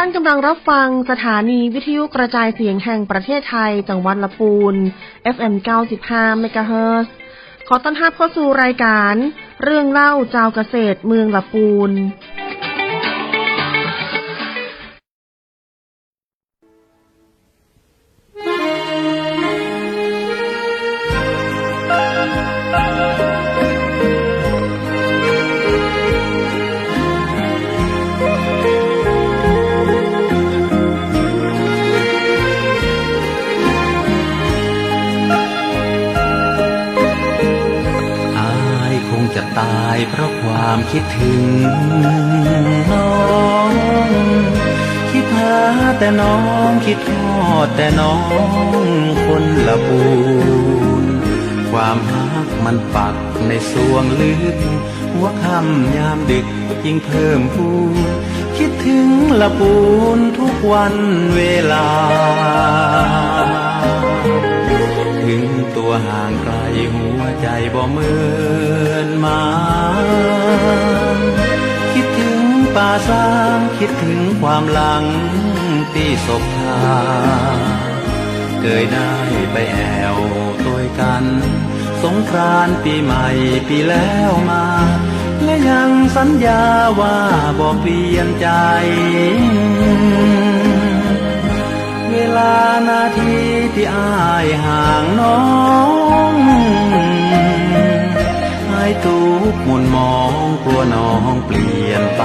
ท่านกำลังรับฟังสถานีวิทยุกระจายเสียงแห่งประเทศไทยจังหวัดละปูน FM 95 เมกะเฮิรตซ์ ขอต้อนรับเข้าสู่รายการเรื่องเล่าเจ้าเกษตรเมืองละปูนจะตายเพราะความคิดถึงน้องคิดหาแต่น้องคิดทอดแต่น้องคนละบูนความรักมันปักในสวงลึกหัวค่ำยามดึกยิ่งเพิ่มพูนคิดถึงละปูนทุกวันเวลาถึงตัวห่างไกลหัวใจบ่เหมือนมาคิดถึงป่าสางคิดถึงความหลังที่ศพทาเคยได้ไปแอวตัวยกันสงกรานต์ปีใหม่ปีแล้วมาและยังสัญญาว่าบ่เปลี่ยนใจเวลานาทีที่อ้ายห่างน้องให้ทุกมุนมองกลัวน้องเปลี่ยนไป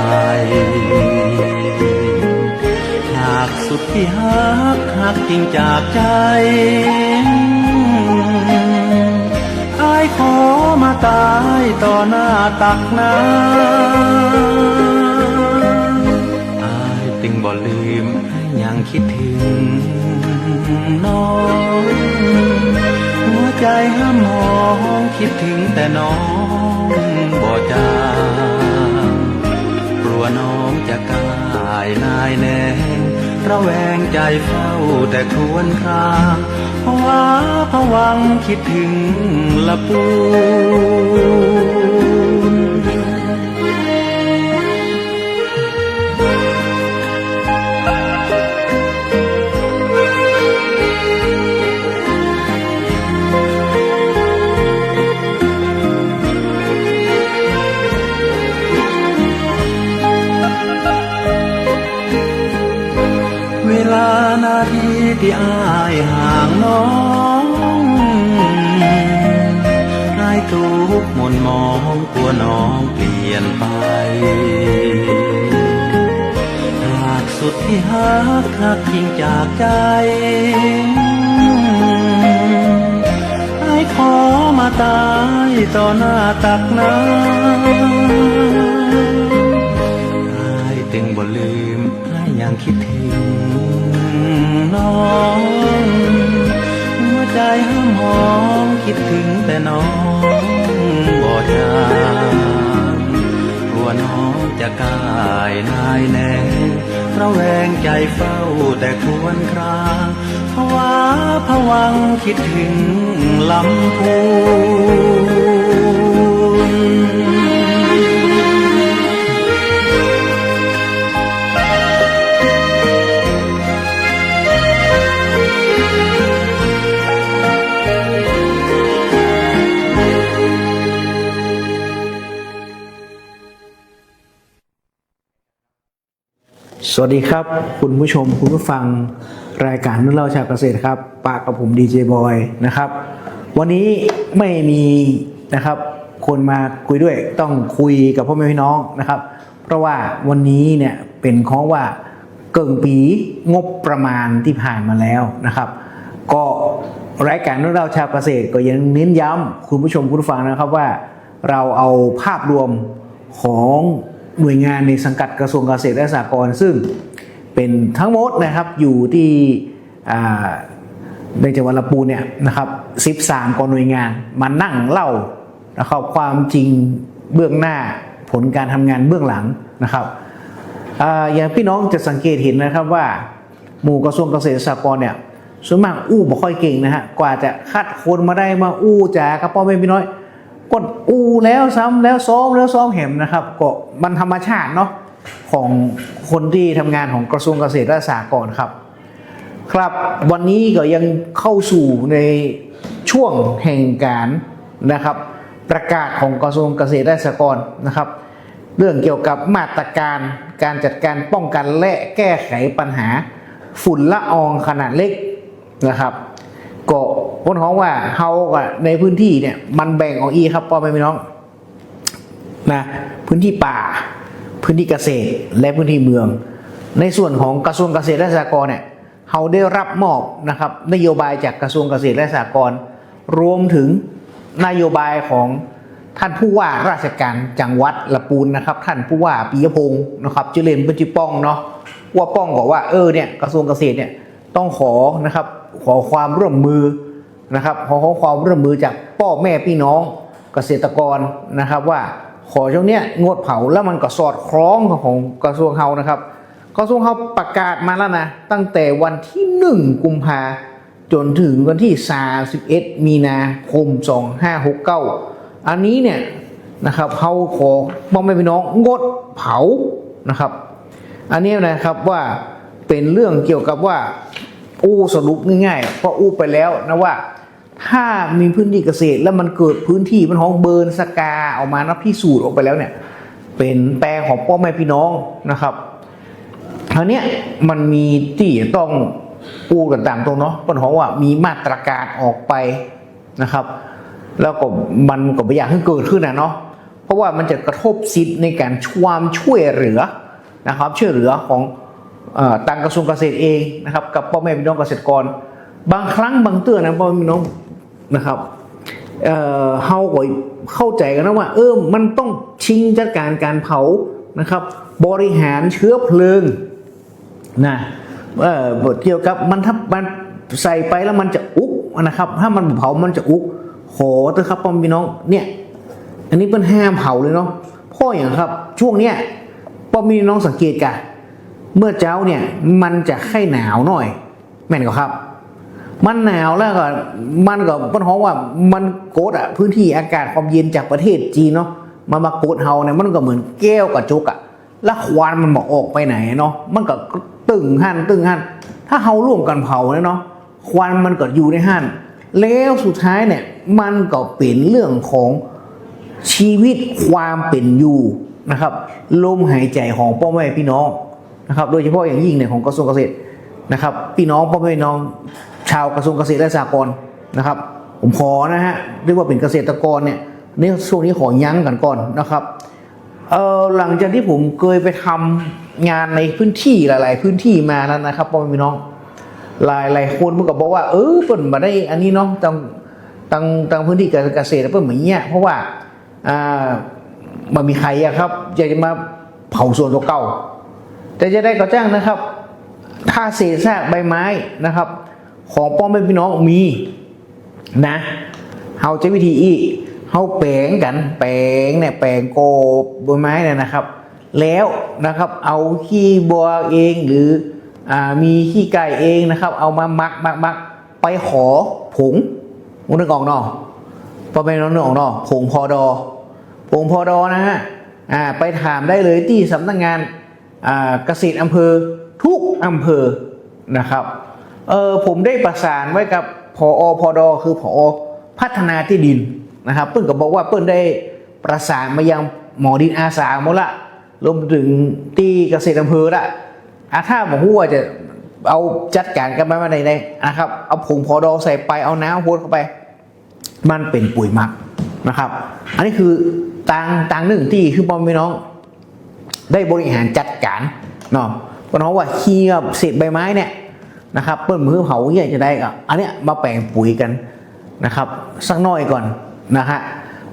หากสุดที่หักจริงจากใจอ้ายขอมาตายต่อหน้าตักน้ำอ้ายจึงบ่ลืมยังคิดถึงน้องหัวใจห้ามหองคิดถึงแต่น้องบ่จางกลัวน้องจะกายนายแน่ระแวงใจเฝ้าแต่ครวญครางภาวะผวังคิดถึงละปูนเวลานาทีที่อ้ายห่างน้องอ้ายทุกข์หม่นมองกลัวน้องเปลี่ยนไปหากสุดที่หักจริงจากใจอ้ายขอมาตายต่อหน้าตักน้ำอ้ายจึงบ่ลืมอ้ายยังคิดถึงน้องหัวใจห้ามหอมคิดถึงแต่น้องบ่จางกลัวน้องจะกายนายแน่ระแวงใจเฝ้าแต่ครวญครางภาวะผวังคิดถึงลำพูนสวัสดีครับคุณผู้ชมคุณผู้ฟังรายการเรื่องเล่าชาวเกษตรครับปากกับผมดีเจบอยนะครับวันนี้ไม่มีนะครับคนมาคุยด้วยต้องคุยกับพ่อแม่พี่น้องนะครับเพราะว่าวันนี้เนี่ยเป็นข้อว่าเกิ่งปีงบประมาณที่ผ่านมาแล้วนะครับก็รายการเรื่องเล่าชาวเกษตรก็ยังเน้นย้ำคุณผู้ชมคุณผู้ฟังนะครับว่าเราเอาภาพรวมของหน่วยงานในสังกัดกระทรวงเกษตรและสหกรณ์ซึ่งเป็นทั้งหมดนะครับอยู่ที่ในจังหวัดลำพูนเนี่ยนะครับ13กว่าหน่วยงานมานั่งเล่านะครับความจริงเบื้องหน้าผลการทำงานเบื้องหลังนะครับอย่างพี่น้องจะสังเกตเห็นนะครับว่าหมู่กระทรวงเกษตรและสหกรณ์เนี่ยส่วนมากบ่ค่อยเก่งนะฮะกว่าจะคัดคนมาได้มาจากระป๋อแม่พี่น้อยกดแล้วซ้ำแล้วซ้อมแหมนะครับก็มันธรรมชาติเนาะ ของคนที่ทำงานของกระทรวงเกษตรและสหกรณ์ครับครับวันนี้ก็ยังเข้าสู่ในช่วงแห่งการนะครับประกาศของกระทรวงเกษตรและสหกรณ์นะครับเรื่องเกี่ยวกับมาตรการการจัดการป้องกันและแก้ไขปัญหาฝุ่นละอองขนาดเล็กนะครับก็พ้นของว่าเฮากับในพื้นที่เนี่ยมันแบ่งออกอีครับพ่อแม่พี่น้องนะพื้นที่ป่าพื้นที่เกษตรและพื้นที่เมืองในส่วนของกระทรวงเกษตรและสหกรณ์เนี่ยเฮาได้รับมอบนะครับนโยบายจากกระทรวงเกษตรและสหกรณ์รวมถึงนโยบายของท่านผู้ว่าราชการจังหวัดละปูนนะครับท่านผู้ว่าปิยพงศ์นะครับชื่อเล่นเป็นจิป้องเนาะว่าป้องบอกว่าเนี่ยกระทรวงเกษตรเนี่ยต้องขอนะครับขอความร่วมมือนะครับขอความร่วมมือจากพ่อแม่พี่น้องเกษตรกรนะครับว่าขอช่วงเนี้ยงดเผาแล้วมันก็สอดคล้องของกระทรวงเฮานะครับกระทรวงเฮาประกาศมาแล้วนะตั้งแต่วันที่1กุมภาจนถึงวันที่31มีนาคม2569อันนี้เนี่ยนะครับเฮาขอพ่อแม่พี่น้องงดเผานะครับอันนี้นะครับว่าเป็นเรื่องเกี่ยวกับว่าสรุปง่ายๆเพราะไปแล้วนะว่าถ้ามีพื้นที่เกษตรแล้วมันเกิดพื้นที่มันของเบิร์นสกาออกมานะพิสูจน์ออกไปแล้วเนี่ยเป็นแปลงของพ่อแม่พี่น้องนะครับคราวนี้มันมีที่ต้องพูดกันตามตรงเนาะเพราะว่ามีมาตรการออกไปนะครับแล้วก็มันก็ไม่อยากให้เกิดขึ้นนะเนาะเพราะว่ามันจะกระทบสิทธิ์ในการความช่วยเหลือนะครับช่วยเหลือของทางกระทรวงเกษตรเองนะครับกับพ่อแม่พี่น้องเกษตรกรบางครั้งบางเตือนนะพ่อแม่พี่น้องนะครับเฮาก็เข้าใจกันนะว่ามันต้องชิงจัดการการเผานะครับบริหารเชื้อเพลิงนะเกี่ยวกับมันถ้ามันใส่ไปแล้วมันจะอุกนะครับถ้ามันเผามันจะอุกขอเถอะครับพ่อแม่พี่น้องเนี่ยอันนี้เป็นห้ามเผาเลยเนาะเพราะอย่างครับช่วงเนี้ยพ่อแม่พี่น้องสังเกตกันเมื่อเจ้าเนี่ยมันจะให้หนาวหน่อยแม่นก็ครับมันหนาวแล้วก็มันก็เพราะว่ามันโกดพื้นที่อากาศความเย็นจากประเทศจีนเนาะมาโกดเฮาเนี่ยมันก็เหมือนแก้วกับจุกแล้วควันมันบอกออกไปไหนเนาะมันก็ตึงหันถ้าเฮาร่วมกันเผาเนาะควันมันก็อยู่ในหันแล้วสุดท้ายเนี่ยมันก็เป็นเรื่องของชีวิตความเป็นอยู่นะครับลมหายใจของพ่อแม่พี่น้องนะครับโดยเฉพาะอย่างยิ่งเนี่ยของกระทรวงเกษตรนะครับพี่น้องพ่อแม่พี่น้องชาวกระทรวงเกษตรและสหกรณ์นะครับผมขอนะฮะเรียกว่าเป็นเกษตรกรเนี่ยนี่ช่วงนี้ขอยั้งกันก่อนนะครับหลังจากที่ผมเคยไปทำงานในพื้นที่หลายๆพื้นที่มาแล้วนะครับพ่อแม่พี่น้องหลายคนมันก็บอกว่าเปิ่นมาได้อันนี้เนาะตั้งพื้นที่การเกษตรเปิ่นเหมือนเงี้ยเพราะว่ามันมีใครครับจะมาเผาส่วนเก่าแต่จะได้ก็จ้างนะครับถ้าเศษซากใบไม้นะครับของพ่อแม่พี่น้องมีนะเฮาจะวิธีเฮาแปลงกันแปลงโกบใบไม้เนี่ยนะครับแล้วนะครับเอาขี้บัวเองหรือมีขี้ไก่เองนะครับเอามามักไปขอผงนึกออกเนาะพ่อแม่น้องนึกออกเนาะผงพอดอนะฮะไปถามได้เลยที่สำนักงานเกษตรอำเภอทุกอำเภอนะครับผมได้ประสานไว้กับพอดคือผอพัฒนาที่ดินนะครับเปิ้ลก็บอกว่าเปิ้ลได้ประสานมายังหมอดินอาสาหมดละรวมถึงที่เกษตรอำเภอละถ้าหมอหัวจะเอาจัดการกันมาในนะครับเอาผงพอดใส่ไปเอาน้ำโพดเข้าไปมันเป็นปุ๋ยหมักนะครับอันนี้คือต่างหนึ่งที่คือพ่อแม่น้องได้บริหารจัดการเนาะเพราะว่าขี้กับเศษใบไม้เนี่ยนะครับเปิ้ลมือเผาเนี่ยจะได้อันเนี้ยมาแปลงปุ๋ยกันนะครับสักน้อยก่อนนะฮะ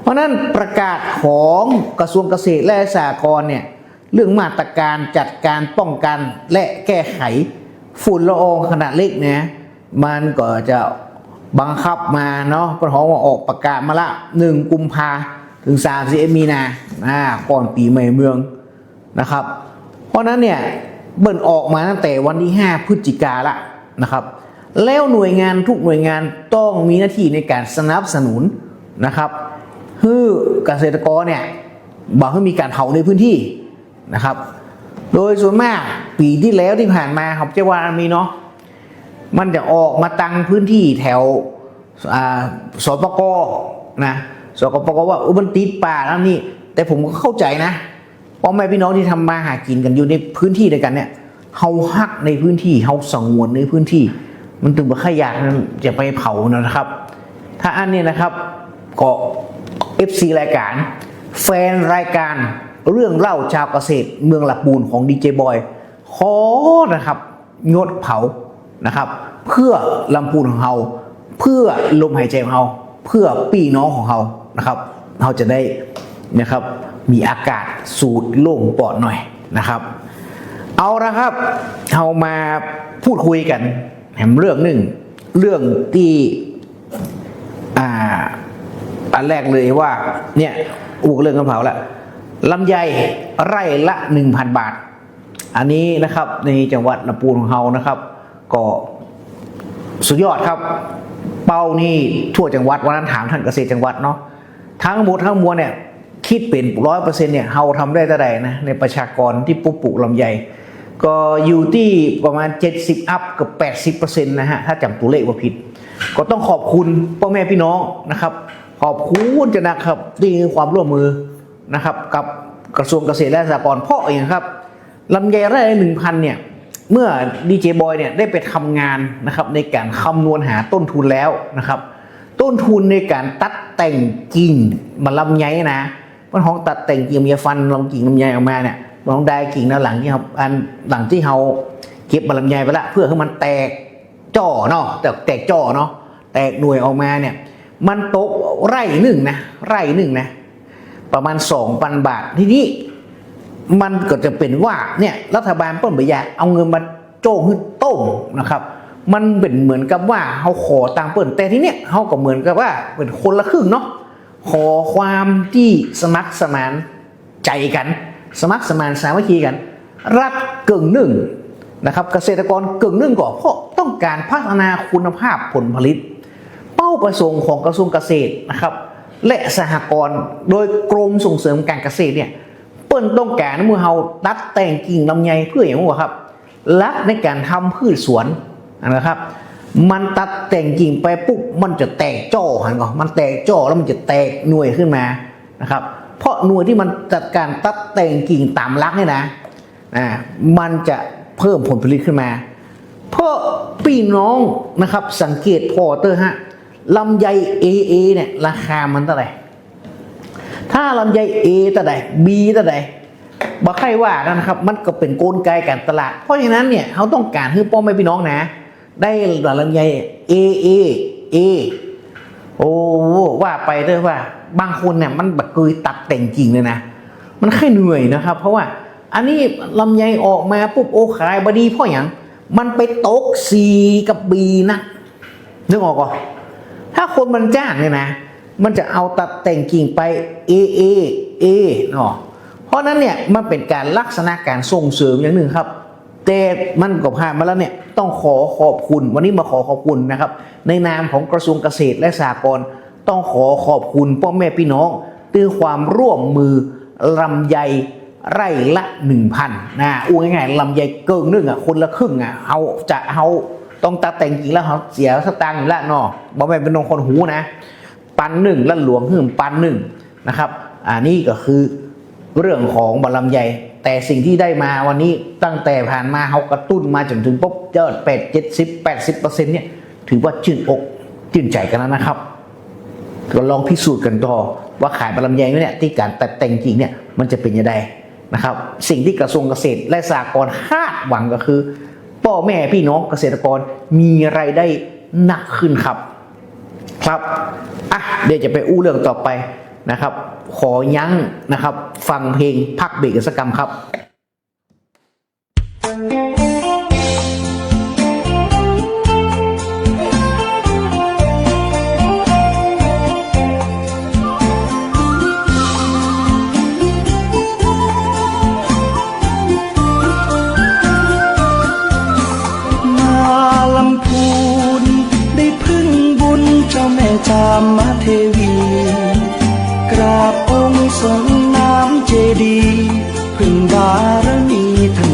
เพราะนั้นประกาศของกระทรวงเกษตรและสหกรณ์เนี่ยเรื่องมาตรการจัดการป้องกันและแก้ไขฝุ่นละอองขนาดเล็กเนี่ยมันก็จะบังคับมาเนาะเพราะว่าออกประกาศมาละ1กุมภาถึง31มีนาก่อนปีใหม่เมืองนะครับเพราะนั้นเนี่ยเบิ่นออกมาตั้งแต่วันที่5พฤศจิกาละนะครับแล้วหน่วยงานทุกหน่วยงานต้องมีหน้าที่ในการสนับสนุนนะครับให้เกษตรกรเนี่ยบอกให้มีการเผาในพื้นที่นะครับ โดยส่วนมากปีที่แล้วที่ผ่านมาครับเจ้าว่ามีเนาะมันจะออกมาตั้งพื้นที่แถวสปกนะสปกว่ามันติดป่าแล้วนี่แต่ผมก็เข้าใจนะพ่อแม่พี่น้องที่ทำมาหากินกันอยู่ในพื้นที่เดียวกันเนี่ยเขาฮักในพื้นที่เขาสงวนในพื้นที่มันถึงบ่ขยากนั้นจะไปเผานะครับถ้าอันนี้นะครับก็ FC รายการแฟนรายการเรื่องเล่าชาวเกษตรเมืองลำพูนของดีเจบอยขอนะครับงดเผานะครับเพื่อลำพูนของเราเพื่อลมหายใจของเราเพื่อพี่น้องของเรานะครับเราจะได้นะครับมีอากาศสูดโล่งปลอดหน่อยนะครับเอาละครับเรามาพูดคุยกันแถมเรื่องหนึ่งเรื่องที่อันแรกเลยว่าเนี่ยเรื่องกระเพราละลำไยไร่ละ 1,000 บาทอันนี้นะครับในจังหวัดลำพูนของเรานะครับก็สุดยอดครับเป้านี่ทั่วจังหวัดวันนั้นถามท่านเกษตรจังหวัดเนาะทั้งหมดทั้งมวลเนี่ยคิดเป็น 100% เนี่ยเราทำได้เท่าไหร่นะในประชากรที่ปลูกลำไยก็อยู่ที่ประมาณ70อัพกับ 80% นะฮะถ้าจำตัวเลขว่าผิดก็ต้องขอบคุณพ่อแม่พี่น้องนะครับขอบคุณจะนะครับที่ความร่วมมือนะครับกับกระทรวงเกษตรและสหกรณ์เพราะอย่างครับลำไยไร่ละ 1,000 เนี่ยเมื่อดีเจบอยเนี่ยได้ไปทำงานนะครับในการคำนวณหาต้นทุนแล้วนะครับต้นทุนในการตัดแต่งกิ่งมันลำไยนะมันของตัดแต่งกิ่งมีฟันลำกิ่งลำไยออกมาเนี่ยลองได้กิ่งนะหลังที่เขาหลังที่เขาเก็บมาลำไยไปละเพื่อให้มันแตกจ่อเนาะแตกจ่อเนาะแตกหน่วยออกมาเนี่ยมันตกไร่หนึ่งนะประมาณ 2,000 บาททีนี้มันก็จะเป็นว่าเนี่ยรัฐบาลเปิ้ลไปอยากเอาเงินมาโจ้ขึ้นต้มนะครับมันเป็นเหมือนกับว่าเขาขอตังเปิ้ลแต่ทีเนี้ยเขาก็เหมือนกับว่าเป็นคนละครึ่งเนาะขอความที่สมัครสมานใจกันสมัครสมานสามัคคีกันรัฐกึ่งหนึ่งนะครับเกษตรกรกึ่งหนึ่งก็เพราะต้องการพัฒนาคุณภาพผลผลิตเป้าประสงค์ของกระทรวงเกษตรนะครับและสหกรณ์โดยกรมส่งเสริมการเกษตรเนี่ยเปิ้ลต้องการเมื่อเราตัดแต่งกิ่งลำไยเพื่ออย่างว่าครับรักในการทำพืชสวนนะครับมันตัดแต่งกิ่งไปปุ๊บมันจะแตกจ่อหันก่อนมันแตกจ่อแล้วมันจะแตกหน่วยขึ้นมานะครับเพราะหน่วยที่มันจัดการตัดแต่งกิ่งตามรักเนี่ยนะมันจะเพิ่มผลผลิตขึ้นมาเพราะพี่น้องนะครับสังเกตพอเตอร์ฮะลำไย AA เนี่ยราคามันเท่าไหร่ถ้าลำไย A เท่าไหร่ B เท่าไหร่บอกใครว่านะครับมันก็เป็นกลไกการตลาดเพราะฉะนั้นเนี่ยเขาต้องการให้พ่อแม่พี่น้องนะได้ลำไย A โอ้ว่าไปด้วยว่าบางคนเนี่ยมันแบบเคยตัดแต่งกิ่งเลยนะมันแค่เหนื่อยนะครับเพราะว่าอันนี้ลำไยออกมาปุ๊บโอ้ขายบดีเพราะอย่างมันไปตก C กับ B นะนึกออกก่อนถ้าคนมันจ้างเนี่ยนะมันจะเอาตัดแต่งกิ่งไป A เนาะเพราะนั้นเนี่ยมันเป็นการลักษณะการส่งเสริมอย่างหนึ่งครับแต่มันก็ผ่านมาแล้วเนี่ยต้องขอขอบคุณวันนี้มาขอคุณนะครับในนามของกระทรวงเกษตรและสหกรณ์ต้องขอขอบคุณพ่อแม่พี่น้องด้วยความร่วมมือลำไยไร่ละ 1,000 นะง่ายๆลำไยเกินนึงคนละครึ่งเอาต้องตัดแต่งกิ่งแล้วเขาเสียสตางค์อยู่ละเนาะบ่แม่นเป็นคนหูนะปันหนึ่งลั่นหลวงหึ่มปันหนึ่งนะครับนี่ก็คือเรื่องของบะลำไยแต่สิ่งที่ได้มาวันนี้ตั้งแต่ผ่านมาเขากระตุ้นมาจนถึงปุ๊บยอด80% เนี่ยถือว่าชื่นอกชื่นใจกันแล้วนะครับก็ลองพิสูจน์กันต่อว่าขายบะลำไยเนี่ยที่การตัดแต่งกิ่งเนี่ยมันจะเป็นยังไงนะครับสิ่งที่กระทรวงเกษตรและสหกรณ์คาดหวังก็คือพ่อแม่พี่น้องเกษตรกรมีรายได้หนักขึ้นครับเดี๋ยวจะไปอู้เรื่องต่อไปนะครับขอยั้งนะครับฟังเพลงพักเบรกสักคำครับลำพูนได้พึ่งบุญเจ้าแม่จามเทวีกราบองค์ทรงน้ำเจดีย์พึ่งบารมีท่าน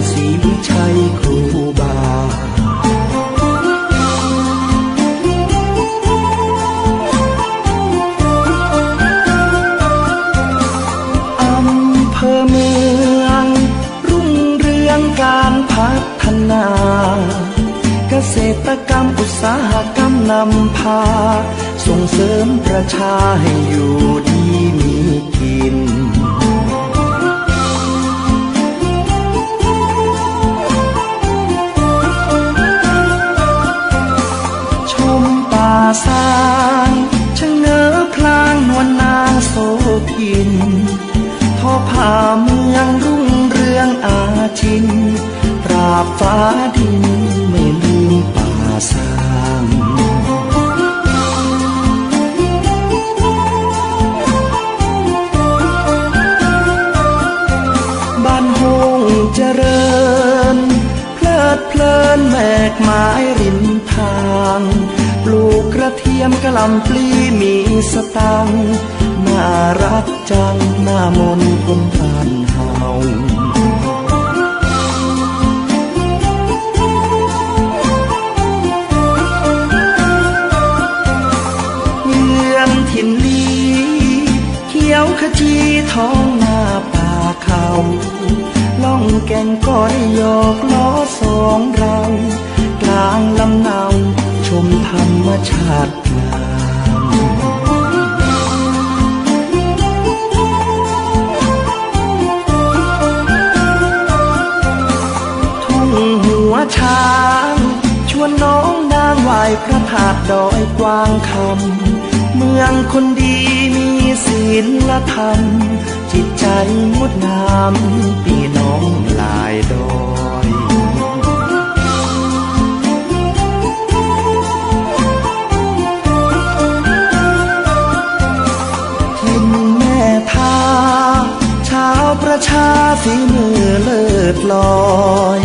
นำพาส่งเสริมประชาให้อยู่ดีมีกินชมป่าสางชะเง้อพลางนวลนางโสพินทอผ้าเมืองรุ่งเรืองอาชินปราบฟ้าดินไม่ลืมป่าสางบ้านโฮงเจริญเพลิดเพลินแมกไม้ริมทางปลูกกระเทียมกะหล่ำปลีมีสตังค์น่ารักจังหน้ามนต์คนบ้านเฮาเยือนถิ่นลีเขียวขจีท้องหน้าป่าเขาล่องแก่งก้อยหยอกล้อสองเรากลางลำเนาชมธรรมชาติงามทุ่งหัวช้างชวนน้องนางไหว้พระธาตุดอยกวางคำเมืองคนดีมีศีลธรรมจิตใจงดงามพี่น้องหลายดอยถิ่นแม่ทาชาวประชาฝีมือเลิศลอย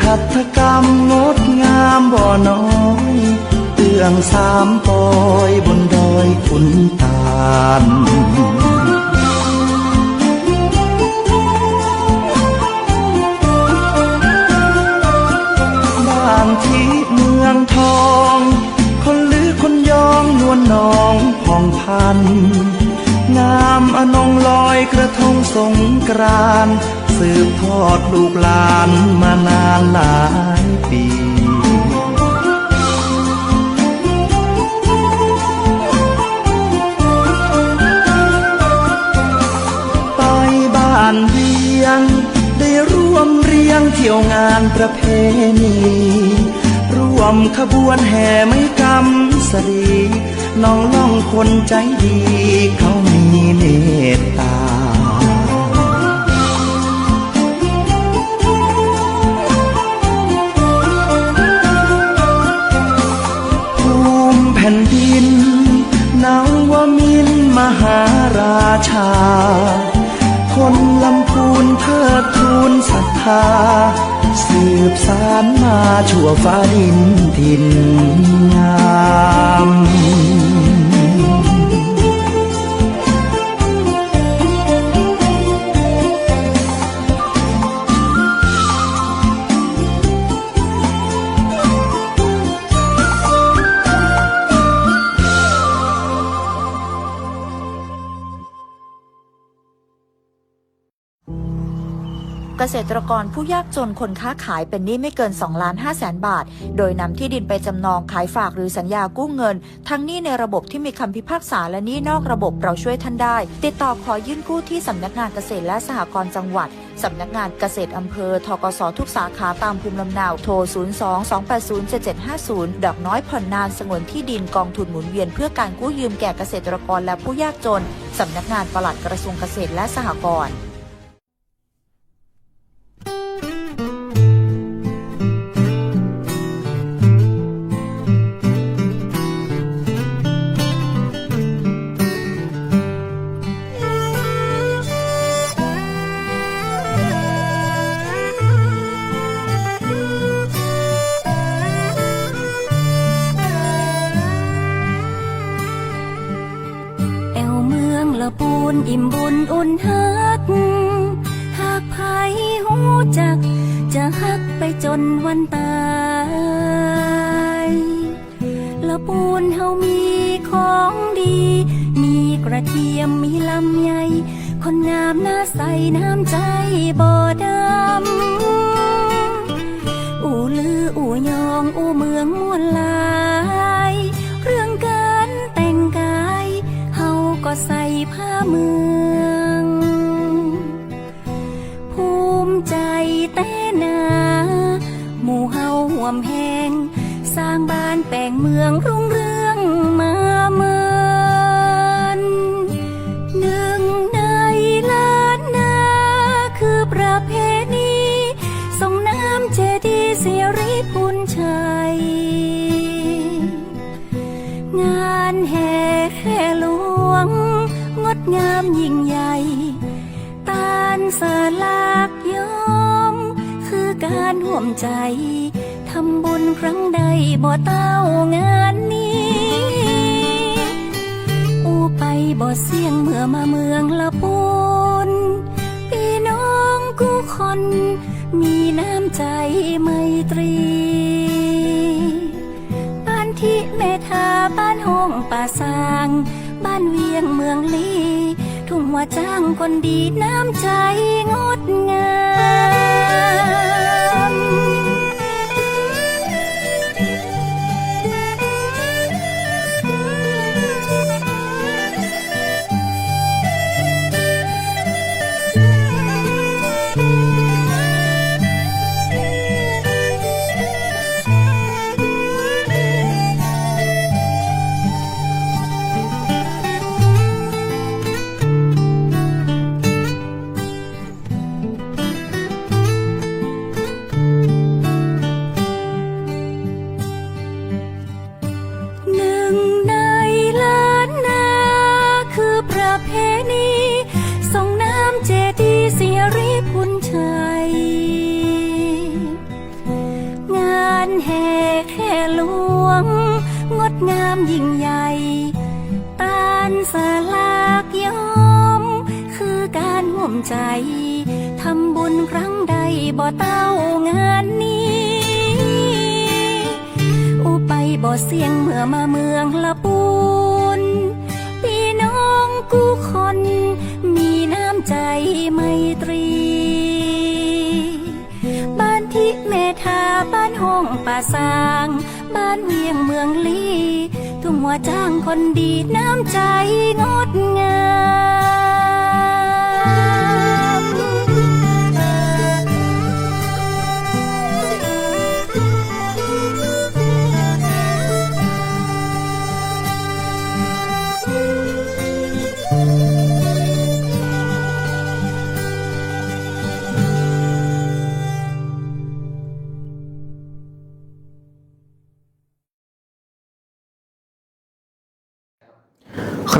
หัตถกรรมงดงามบ่อน้อยเตื้องสามปอยบนดอยขุนตาลบ้านที่เมืองทองคนลือคนยองนวลน้องผ่องพันงามอนงลอยกระทงสงกรานต์สืบทอดลูกหลานมานานหลายปีไปบ้านเวียงได้ร่วมเรียงเที่ยวงานประเพณีร่วมขบวนแห่ไม้กำสรีน้องล่องคนใจดีเขามีเมตตาภูมิแผ่นดินนวมินทร์มหาราชาคนลำพูนเทิดทูนศรัทธาสืบสานมาชั่วฟ้าดินถิ่นงามเกษตรกรผู้ยากจนคนค้าขายเป็นหนี้ไม่เกิน 2,500,000 บาทโดยนำที่ดินไปจำนองขายฝากหรือสัญญากู้เงินทั้งหนี้ในระบบที่มีคำพิพากษาและหนี้นอกระบบเราช่วยท่านได้ติดต่อขอยื่นกู้ที่สำนักงานเกษตรและสหกรณ์จังหวัดสำนักงานเกษตรอำเภอธกสทุกสาขาตามภูมิลำเนาโทร 02-280-7750 ดอกน้อยผ่อนนานสงวนที่ดินกองทุนหมุนเวียนเพื่อการกู้ยืมแก่เกษตรกรและผู้ยากจนสำนักงานปลัดกระทรวงเกษตรและสหกรณ์อิ่มบุญอุ่นฮักหากไผหูจักจะฮักไปจนวันตายละปูนเฮามีของดีมีกระเทียมมีลำไยคนงามหน้าใสน้ำใจบ่ดำอู่ลืออู่ยองอู่เมืองม่วนหลาย ก็ใส่ผ้าเมืองภูมิใจแต่นาหมู่เฮาห่วมแหงสร้างบ้านแปลงเมืองรุ่งเรืองมาเมินหนึ่งในล้านนาคือประเพณีส่งน้ำเจดีย์สิริพูนชัยงานแห่แห่หลวงงดงามยิ่งใหญ่ตานสลากย้อมคือการร่วมใจทำบุญครั้งใดบ่เต้างานนี้อูไปบ่เสี่ยงเมื่อมาเมืองละปูนพี่น้องกู้คนมีน้ำใจไมตรีบ้านที่เมทาบ้านห้องป่าสางบ้านเวียงเมืองลีทุ่งว่าจ้างคนดีน้ำใจงดงามงดงามยิ่งใหญ่ตานสลากย้อมคือการร่วมใจทำบุญครั้งใดบ่เต้างานนี้อูไปบ่เสี่ยงเมื่อมาเมืองละปูนพี่น้องกู้คนมีน้ำใจไมตรีบ้านที่เมทาบ้านห้องป่าสางบ้านเวียงเมืองลีทุ่งว่าจ้างคนดีน้ำใจงดงาม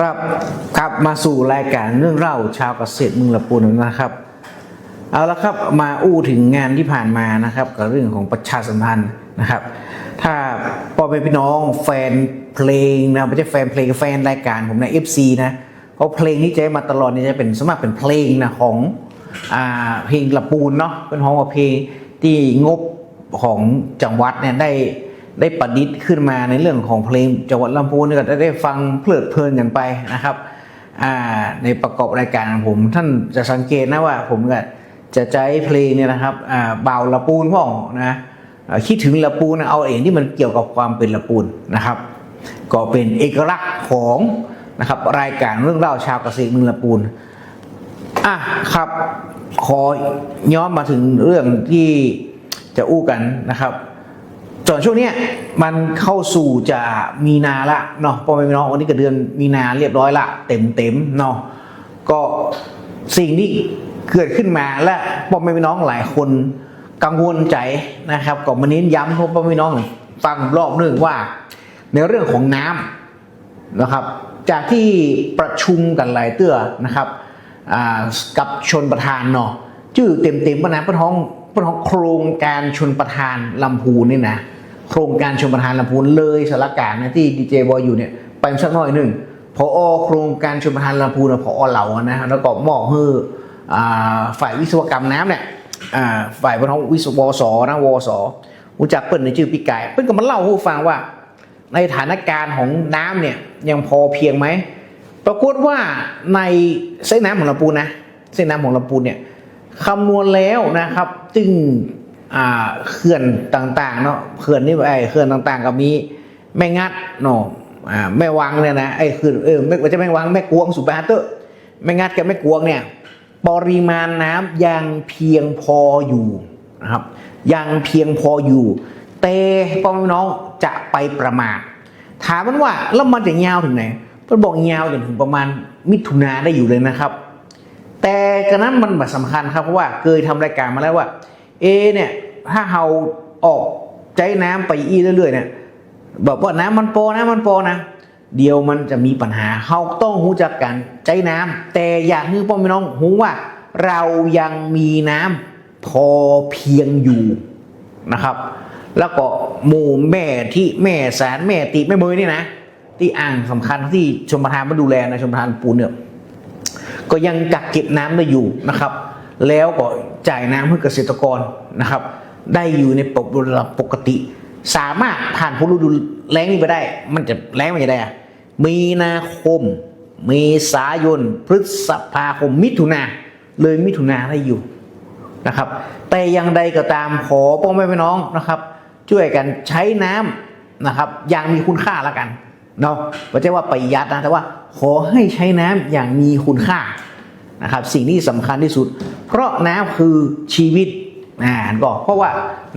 ครับกลับมาสู่รายการเรื่องเล่าชาวเกษตรเมืองละปูนนะครับเอาละครับมาอู้ถึงงานที่ผ่านมานะครับกับเรื่องของประชาสัมพันธ์นะครับถ้าพ่อแม่พี่น้องแฟนเพลงนะไม่ใช่แฟนเพลงแฟนรายการผมนะ FC นะเพราะเพลงนี้จะมาตลอดนี่จะเป็นสมัครเป็นเพลงนะของเพลงละปูนเนาะเป็นของเพลงที่งบของจังหวัดเนี่ยได้ประดิษฐ์ขึ้นมาในเรื่องของเพลงจังหวัดลำพูนก็ได้ฟังเพลิดเพลินกันไปนะครับในประกอบรายการของผมท่านจะสังเกตนะว่าผมก็จะใช้เพลงเนี่ยนะครับบ่าวละปูนพ่องนะคิดถึงละปูนเอาเองที่มันเกี่ยวกับความเป็นละปูนนะครับก็เป็นเอกลักษณ์ของนะครับรายการเรื่องเล่าชาวเกษตรเมืองละปูนครับขอย้อนมาถึงเรื่องที่จะอู้กันนะครับส่วนช่วงนี้มันเข้าสู่จะมีนาละเนาะพ่อแม่พี่น้องวันนี้ก็เดือนมีนาเรียบร้อยละเต็มเนาะก็สิ่งที่เกิดขึ้นมาและพ่อแม่พี่น้องหลายคนกังวลใจนะครับก็มาเน้นย้ำพ่อแม่พี่น้องฟังรอบนึงว่าในเรื่องของน้ำนะครับจากที่ประชุมกันหลายเตื้อนะครับกับชนประธานเนาะชื่อเต็มๆว่านะพ้องโครงการชนประธานลำพูนนี่นะโครงการชนประธานลำพูนเลยสารการนะที่ดีเจบอยอยู่เนี่ยไปสักหน่อยหนึ่งพอโครงการชนประธานลำพูนพอเหล่านะแล้วก็มอบให้ฝ่ายวิศวกรรมน้ำเนี่ยฝ่ายพ้องวิศวสนะวสรู้จักเปิ้ลในชื่อพี่ไก่เปิ้ลก็มาเล่าให้ฟังว่าในสถานการณ์ของน้ำเนี่ยยังพอเพียงไหมปรากฏว่าในเส้นน้ำของลำพูนนะเส้นน้ำของลำพูนเนี่ยคำนวณแล้วนะครับจึงเขื่อนต่างๆเนาะเขื่อนนี่เขื่อนต่างๆก็มีแม่งัดเนาะ แม่วังเนี่ยนะคือไม่ใช่แม่วังแม่กวงสุบาเตอร์แม่งัดกับแม่กวงเนี่ยปริมาณน้ำยังเพียงพออยู่นะครับยังเพียงพออยู่แต่พ่อแม่พี่น้องจะไปประมาทถามมันว่าแล้วมันจะยาวถึงไหนเพื่อนบอกยาวจนถึงประมาณมิถุนาได้อยู่เลยนะครับแต่กระนั้นมันแบบสำคัญครับเพราะว่าเคยทำรายการมาแล้วว่าเนี่ยถ้าเราออกใจน้ำไปเรื่อยๆเนี่ยบอกว่าน้ำมันโปนะเดี๋ยวมันจะมีปัญหาเราต้องรู้จักกันใจน้ำแต่อยากให้พ่อแม่น้องรู้ว่าเรายังมีน้ำพอเพียงอยู่นะครับแล้วก็หมู่แม่ที่แม่สารแม่ติแม่เมยนี่นะที่อ่างสำคัญที่ชมประทานมาดูแลนะชมประทานปูนเนี่ยก็ยังกักเก็บน้ำได้อยู่นะครับแล้วก็จ่ายน้ำให้เกษตรกรนะครับได้อยู่ในระดับปกติสามารถผ่านพ้นฤดูแล้งนี้ไปได้มันจะแล้งมันจะได้มีนาคมเมษายนพฤษภาคมมิถุนาเลยมิถุนาได้อยู่นะครับแต่อย่างใดก็ตามขอพ่อแม่พี่น้องนะครับช่วยกันใช้น้ำนะครับอย่างมีคุณค่าละกันเนาะไม่ใช่ว่าประหยัดนะแต่ว่าขอให้ใช้น้ำอย่างมีคุณค่านะครับสิ่งที่สำคัญที่สุดเพราะน้ำคือชีวิตก็เพราะว่า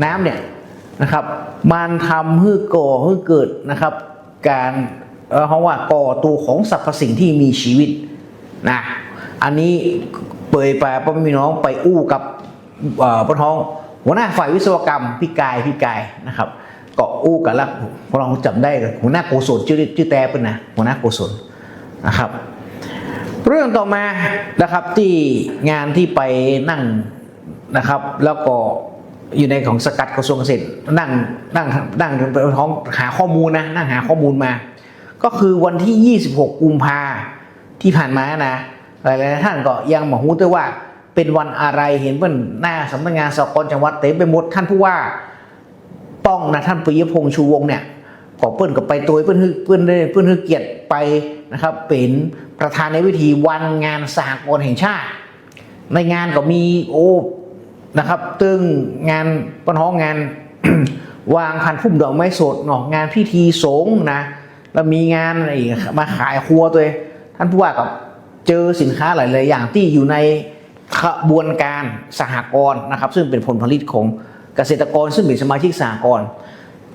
น้ำเนี่ยนะครับมันทำให้เกิดนะครับการเพราะว่าก่อตัวของสรรพสิ่งที่มีชีวิตนะอันนี้เปิดไปพ่อแม่พี่น้องไปอู้กับพ่อท้องหัวหน้าฝ่ายวิศวกรรมพี่กายนะครับก็อู้กันแล้วพอเราจำได้หัวหน้าโกศลชื่อแต่เป็นนะหัวหน้าโกศลนะครับเรื่องต่อมานะครับที่งานที่ไปนั่งนะครับแล้วก็อยู่ในของสกัดกระทรวงเกษตรนั่งไปท้องหาข้อมูลนะนั่งหาข้อมูลมาก็คือวันที่26กุมภาที่ผ่านมานะหลายๆท่านก็ยังบอกฮู้ด้วยว่าเป็นวันอะไรเห็นเพื่อนหน้าสำนักงานสกลจังหวัดเต็มไปหมดท่านผู้ว่าป้องนะท่านปิยพงษ์ชูวงศ์เนี่ยก็เพื่อนก็ไปตัวเพื่อนเกียรติไปนะครับเป็นประธานในพิธีวันงานสหกรณ์แห่งชาติในงานก็มีนะครับตึงงานปนห้องงาน วางพันพุ่มดอกไม้สดเนาะงานพิธีสงฆ์นะแล้วมีงานอะไรมาขายครัวตัวท่านผู้ว่าก็เจอสินค้าหลายๆอย่างที่อยู่ในขบวนการสหกรณ์นะครับซึ่งเป็นผลผลิตของเกษตรกรซึ่งเป็นสมาชิกสหกรณ์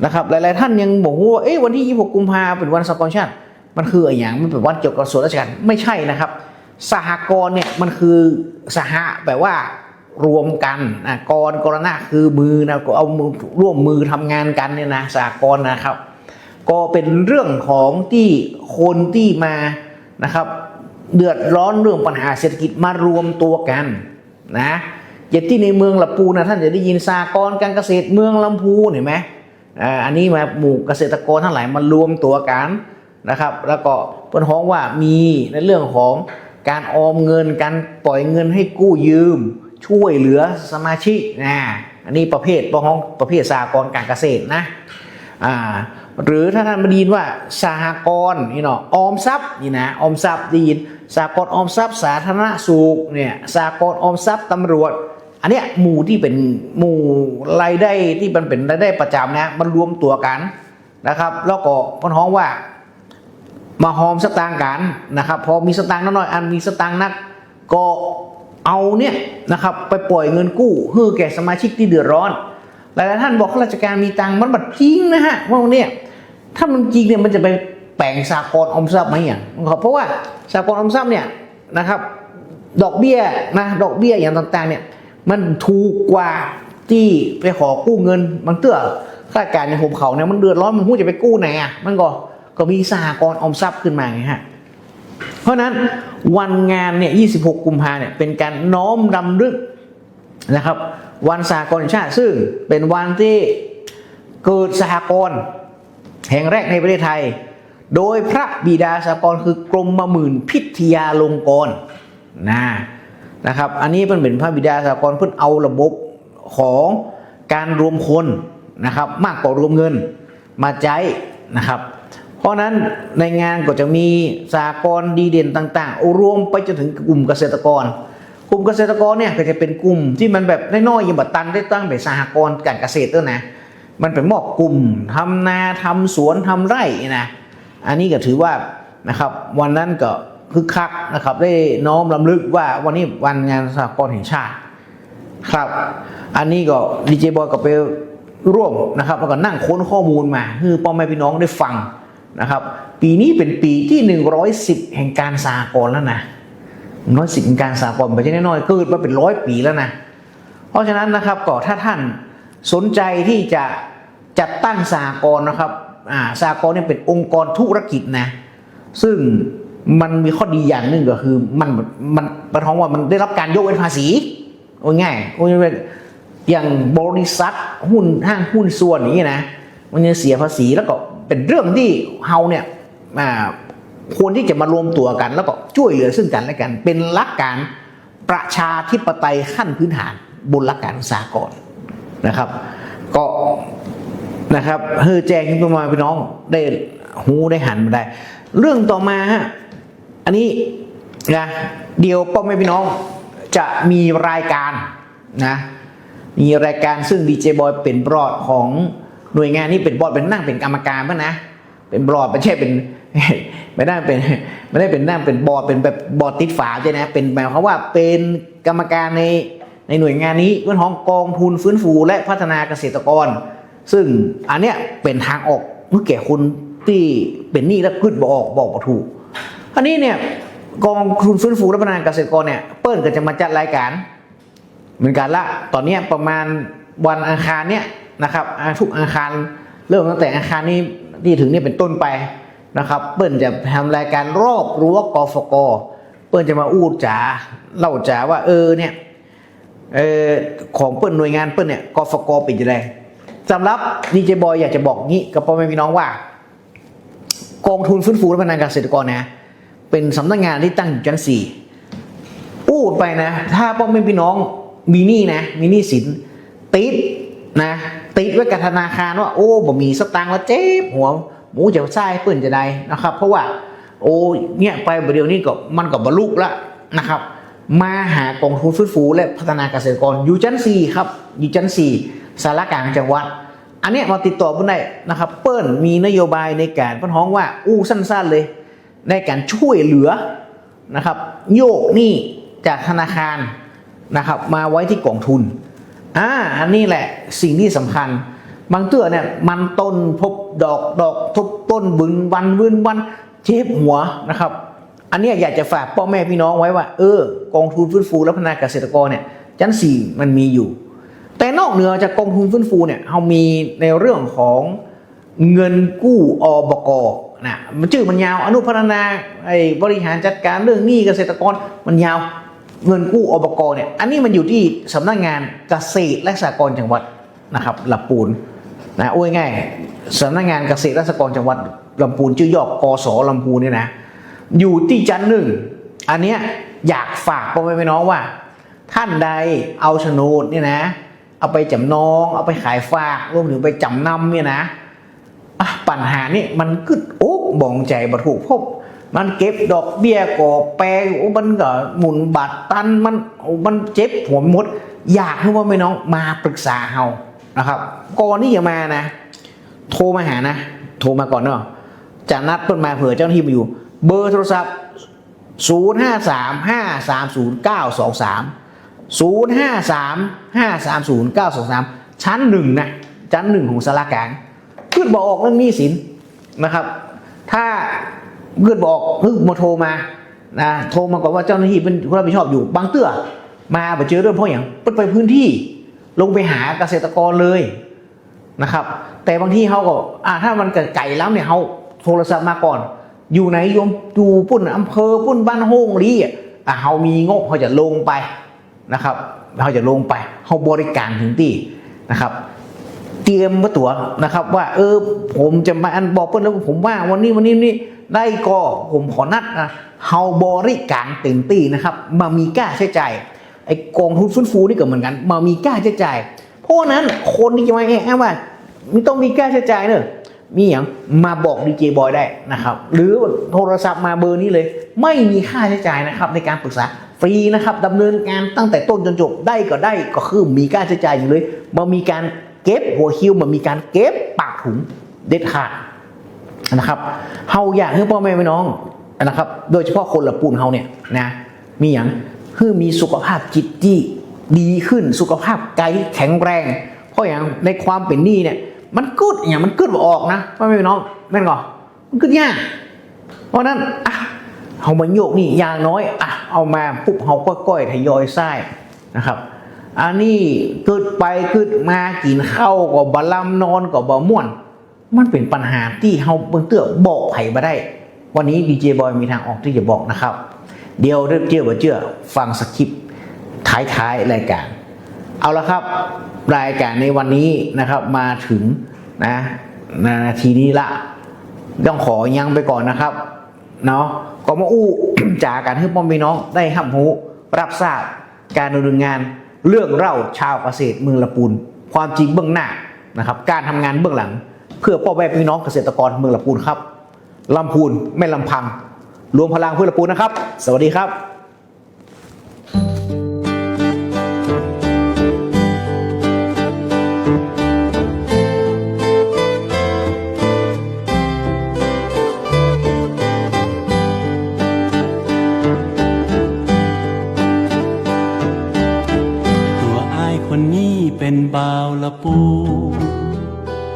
นะครับหลายๆท่านยังบอกว่าวันที่26กุมภาพันธ์เป็นวันสหกรณ์ชาติมันคืออะไรอย่างมันเป็นวันเกี่ยวกับส่วนราชการไม่ใช่นะครับสหกรณ์เนี่ยมันคือสหแปลว่ารวมกันกรณะคือมือนะก็เอามือร่วมมือทำงานกันเนี่ยนะสหกรณ์นะครับก็เป็นเรื่องของที่คนที่มานะครับเดือดร้อนเรื่องปัญหาเศรษฐกิจมารวมตัวกันนะอย่างที่ในเมืองลำพูนนะท่านจะได้ยินสหกรณ์การเกษตรเมืองลำพูนเห็นไหมอันนี้มาหมู่เกษตรกรทั้งหลายมารวมตัวกันนะครับแล้วก็เพิ่นฮ้องว่ามีในเรื่องของการออมเงินการปล่อยเงินให้กู้ยืมช่วยเหลือสมาชิกอันนี้ประเภทประเภทสหกรณ์การเกษตรนะหรือถ้าท่านมาดีนว่าสหกรณ์นี่เนาะออมทรัพย์นี่นะออมทรัพย์ดีนสหกรณ์ออมทรัพย์สาธารณสุขเนี่ยสหกรณ์ออมทรัพย์ตำรวจอันเนี้ยหมู่ที่เป็นหมู่รายได้ที่มันเป็นรายได้ประจำนะมันรวมตัวกันนะครับแล้วก็พ้นห้องว่ามาหอมสตางค์กันนะครับพอมีสตางค์น้อยอันมีสตางค์นักก็เอาเนี่ยนะครับไปปล่อยเงินกู้ให้แก่สมาชิกที่เดือดร้อนหลายท่านบอกข้าราชการมีตังค์มันบัดจริงนะฮะว่าเนี่ยถ้ามันจริงเนี่ยมันจะไปแบ่งสหกรณ์ออมทรัพย์ไหมอย่างเพราะว่าสหกรณ์ออมทรัพย์เนี่ยนะครับดอกเบี้ยอย่างต่างๆเนี่ยมันถูกกว่าที่ไปขอกู้เงินมันเตื้อข้าราชการในผมเขาเนี่ยมันเดือดร้อนมันหูจะไปกู้ไหนอ่ะมันก็มีสหกรณ์ออมทรัพย์ขึ้นมาไงฮะเพราะนั้นวันงานเนี่ย26กุมภาพันธ์เนี่ยเป็นการน้อมรำลึกนะครับวันสหกรณ์แห่งชาติซึ่งเป็นวันที่เกิดสหกรณ์แห่งแรกในประเทศไทยโดยพระบิดาสหกรณ์คือกรมหมื่นพิทยาลงกรณ์นะครับอันนี้เป็นพระบิดาสหกรณ์เพิ่งเอาระบบของการรวมคนนะครับมากกว่ารวมเงินมาใช้นะครับเพราะนั้นในงานก็จะมีสหกรณ์ดีเด่นต่างๆรวมไปจนถึงกลุ่มเกษตรกรเนี่ยก็จะเป็นกลุ่มที่มันแบบน้อยๆยังบัดตันได้ตั้งเป็นสหกรณ์การเกษตรด้วยนะมันเป็นมอบกลุ่มทำนาทำสวนทำไร่นะ อันนี้ก็ถือว่านะครับวันนั้นก็คึกคักนะครับได้น้อมรำลึกว่าวันนี้วันงานสหกรณ์แห่งชาติครับอันนี้ก็ดีเจบอยก็ไปร่วมนะครับแล้วก็นั่งค้นข้อมูลมาให้พ่อแม่พี่น้องได้ฟังนะครับปีนี้เป็นปีที่110แห่งการสหกรณ์แล้วนะ110แห่งการสหกรณ์ไม่ใช่น้อยๆเกิดมาเป็น100 ปีแล้วนะเพราะฉะนั้นนะครับก็ถ้าท่านสนใจที่จะจัดตั้งสหกรณ์นะครับสหกรณ์เนี่ยเป็นองค์กรธุรกิจนะซึ่งมันมีข้อดีอย่างหนึ่งก็คือมันประท้องว่ามันได้รับการยกเว้นภาษีโอ้ง่ายโอ้ยอย่างบริษัทหุ้นห้างหุ้นส่วนอย่างนี้นะมันจะเสียภาษีแล้วก็เป็นเรื่องที่เฮาเนี่ยควรที่จะมารวมตัวกันแล้วก็ช่วยเหลือซึ่งกันและกันเป็นหลักการประชาธิปไตยขั้นพื้นฐานบนหลักการสากลนะครับก็นะครับแจ้งขึ้นมาพี่น้องได้หูได้หันมาได้เรื่องต่อมาฮะอันนี้นะเดี๋ยวพ่อแม่พี่น้องจะมีรายการนะมีรายการซึ่งดีเจบอยเป็นบอร์ดของหน่วยงานนี้เป็นบอร์ดเป็นนั่งเป็นกรรมการป่ะนะเป็นบอร์ดไม่ใช่เป็นไม่ได้เป็นนั่งเป็นบอร์ดเป็นแบบบอร์ดติดฝาใช่ไหมเป็นหมายความว่าเป็นกรรมการในหน่วยงานนี้เรื่องของกองทุนฟื้นฟูและพัฒนาเกษตรกรซึ่งอันเนี้ยเป็นทางออกเมื่อแก่คนที่เป็นหนี้และขึ้นบอกถูกอันนี้เนี่ยกองทุนฟื้นฟูและพัฒนาเกษตรกรเนี่ยเปิ้ลก็จะมาจัดรายการเหมือนกันละตอนนี้ประมาณวันอังคารเนี่ยนะครับทุกอังคารเริ่มตั้งแต่อังคารนี้ที่ถึงนี่เป็นต้นไปนะครับเปิ้ลจะทำรายการรอบรั้วกฟก.เปิ้ลจะมาอู้จ๋าเล่าจ๋าว่าเนี่ยของเปิ้ลหน่วยงานเปิ้ลเนี่ยกฟก.เป็นยังไงสำหรับดีเจบอยอยากจะบอกงี้กับพ่อแม่พี่น้องว่ากองทุนฟื้นฟูและพัฒนาเกษตรกรนะเป็นสำนักงานที่ตั้งอยู่ชั้น4อู้ไปนะถ้าพ่อแม่พี่น้องมีหนี้นะมีหนี้สินติดไว้กับธนาคารว่าบ่มีสตางค์แล้วเจ็บหัวหมูจะใส่เปิ้นจะได้นะครับเพราะว่าเนี่ยไปเดี๋ยวนี้ก็มันก็บรรลุละนะครับมาหากองทุนฟื้นฟูและพัฒนาเกษตรกรอยู่ชั้น4ครับอยู่ชั้น4สารกลางจังหวัดอันนี้มาติดต่อเพิ่นได้นะครับเปิ้ลมีนโยบายในการเพิ่นฮ้องว่าสั้นๆเลยในการช่วยเหลือนะครับโยกหนี้จากธนาคารนะครับมาไว้ที่กองทุนอันนี้แหละสิ่งที่สำคัญบางเตื้อเนี่ยมันต้นพบดอกทบต้นบึนวันเจ็บหัวนะครับอันนี้อยากจะฝากพ่อแม่พี่น้องไว้ว่ากองทุนฟื้นฟูและพัฒนาเกษตรกรเนี่ยชั้น4มันมีอยู่แต่นอกเหนือจากกองทุนฟื้นฟูเนี่ยเรามีในเรื่องของเงินกู้อบก.นะมันชื่อมันยาวอนุพัฒนาบริหารจัดการเรื่องหนี้เกษตรกรมันยาวเงินกู้อบก.เนี่ยอันนี้มันอยู่ที่สำนักงานเกษตรและสหกรณ์จังหวัดนะครับลำพูนนะง่ายสำนักงานเกษตรและสหกรณ์จังหวัดลำพูนชื่อย่อกส.ลำพูนเนี่ยนะอยู่ที่ชั้น1อันเนี้ยอยากฝากพ่อแม่พี่น้องว่าท่านใดเอาโฉนดเนี่ยนะเอาไปจำนองเอาไปขายฝากรวมถึงไปจำนำเนี่ยนะปัญหานี่มันกึดบ่องใจบ่ถูกพบมันเก็บดอกเบี้ยก่อแปรมันก็หมุนบาทตันมันเจ็บหัวมดอยากให้ว่าไม่น้องมาปรึกษาเฮานะครับก่อนที่จะมานะโทรมาหานะโทรมาก่อนเนาะจะนัดเพิ่นมาเผื่อเจ้าหน้าที่มาอยู่เบอร์โทรศัพท์0535309323ชั้น1นะชั้น1ของสารกลางขึ้นบอกออกเรื่องหนี้สินนะครับถ้าเพื่อนบอกมาโทรมานะโทรมาก่อนว่าเจ้าหน้าที่เป็นผู้รับผิดชอบอยู่บางเตื้อมาไปเจอเรื่องเพราะอย่างไปพื้นที่ลงไปหาเกษตรกรเลยนะครับแต่บางที่เขาก็ถ้ามันไกลแล้วเนี่ยเขาโทรศัพท์มาก่อนอยู่ไหนโยมอยู่ปุ่นอำเภอปุ่นบ้านโฮงลีเขามีงบเขาจะลงไปนะครับเขาจะลงไปเขาบริการถึงที่นะครับเตรียมวัตถุนะครับว่าผมจะมาบอกเพื่อนแล้วผมว่าวันนี้ได้ก็ผมขอนัดเฮาบริการเต็มที่นะครับมามีค่าใช้จ่ายไอ้กองทุนฟื้นฟูนี่ก็เหมือนกันมามีค่าใช้จ่ายเพราะนั้นคนที่จะมาว่าไม่ต้องมีค่าใช้จ่ายเนอะมีอย่างมาบอกดีเจบอยได้นะครับหรือโทรศัพท์มาเบอร์นี้เลยไม่มีค่าใช้จ่ายนะครับในการปรึกษาฟรีนะครับดำเนินการตั้งแต่ต้นจนจบได้ก็คือมีค่าใช้จ่ายอยู่เลยมามีการเก็บหัวคิวมันมีการเก็บปากถุงเด็ดขาด นะครับเฮาอยากให้พ่อแม่พี่น้องนะครับโดยเฉพาะคนละปูนเฮาเนี่ยนะมีอย่างคือมีสุขภาพจิตที่ดีขึ้นสุขภาพกายแข็งแรงเพราะอย่างในความเป็นหนี้เนี่ยมันกึดอย่างมันกึดบ่ออกนะพ่อแม่พี่น้องแม่นก่อมันกึดยากเพราะนั้นเฮามาโยกนี่อย่างน้อยเอามาปุ๊บเฮาก้อยๆทยอยใส่นะครับอันนี้กึดไปกึดมากินข้าวก็บ่ลำนอนก็บ่ม่วนมันเป็นปัญหาที่เฮาเบิ่งเตื้อบอกไผบ่ได้วันนี้ดีเจบอยมีทางออกที่จะบอกนะครับเดี๋ยวเริ่มเชื่อฟังสคริปต์ท้ายรายการเอาละครับรายการในวันนี้นะครับมาถึงนะนาทีนี้ละต้องขอยังไปก่อนนะครับเนาะก็มาจากการให้พ่อแม่น้องได้รับรู้รับทราบการดำเนินงานเรื่องเล่าชาวเกษตรเมืองละปูนความจริงเบื้องหน้านะครับการทำงานเบื้องหลังเพื่อพ่อแม่พี่น้องเกษตรกรเมืองละปูนครับลำพูนไม่ลำพังรวมพลังเพื่อละปูนนะครับสวัสดีครับคนนี้เป็นบ่าวละปู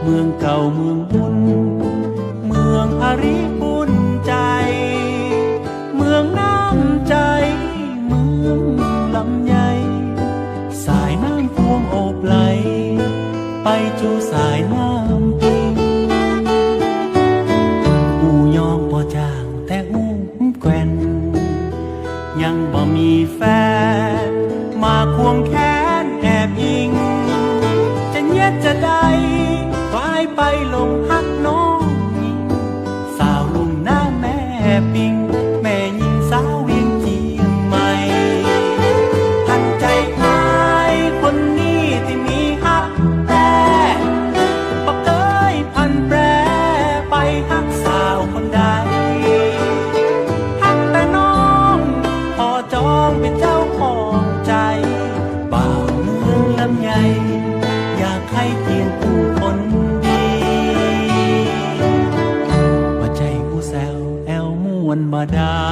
เมืองเก่าเมืองบุญเมืองอาริปุ่นใจเมืองน้ำใจเมืองลำใหญ่สายน้ำพวงโอบไหลไปจูสายน้ำปิงอูยองบ่จางแต่อูแกว่นยังบ่มีแฟนมาควงแขนแอบยิงจะเย็ดจะได้ควายไปลงหักน้องยิงสาวลุงหน้าแม่ปิงแม่ยิงสาวเวียงเจียงใหม่ทันใจอายคนนี้ที่มีหักแต่บ่เคยพันแปรไปหักสาวคนใดหักแต่น้องพอจองเป็นเจ้าของใจบ่าวเมืองลำใหญ่อยากให้เพียงผู้คนดีมาใจผู้แซวแอวม่วนมาได้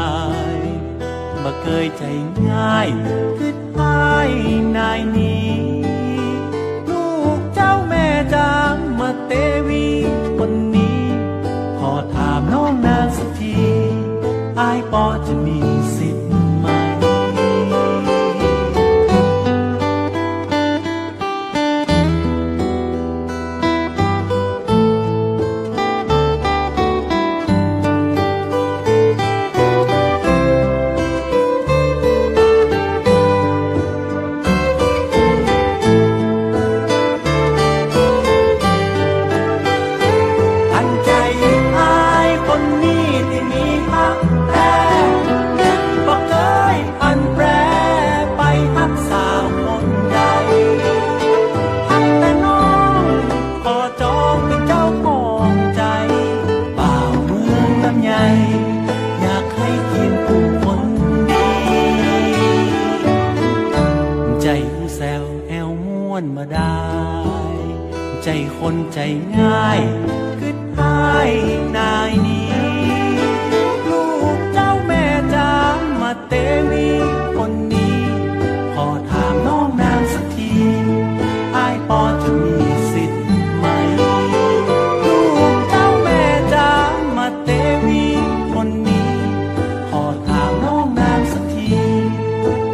บ่เคยใจง่ายคือตายนายนี้ลูกเจ้าแม่จามมาเตวีคนนี้ขอถามน้องนางสักทีอายปอจะมีสิทธิ์ไหมอยากให้เพียงผู้คนดีใจผู้แซวแอวม่วนมาได้ใจคนใจง่ายคืออายนายนี้ลูกเจ้าแม่จามมาเตวีคนนี้ขอถามน้องนางสักทีอายปอจะมีสิทธิ์ไหมลูกเจ้าแม่จามมาเตวีคนนี้ขอถามน้องนางสักที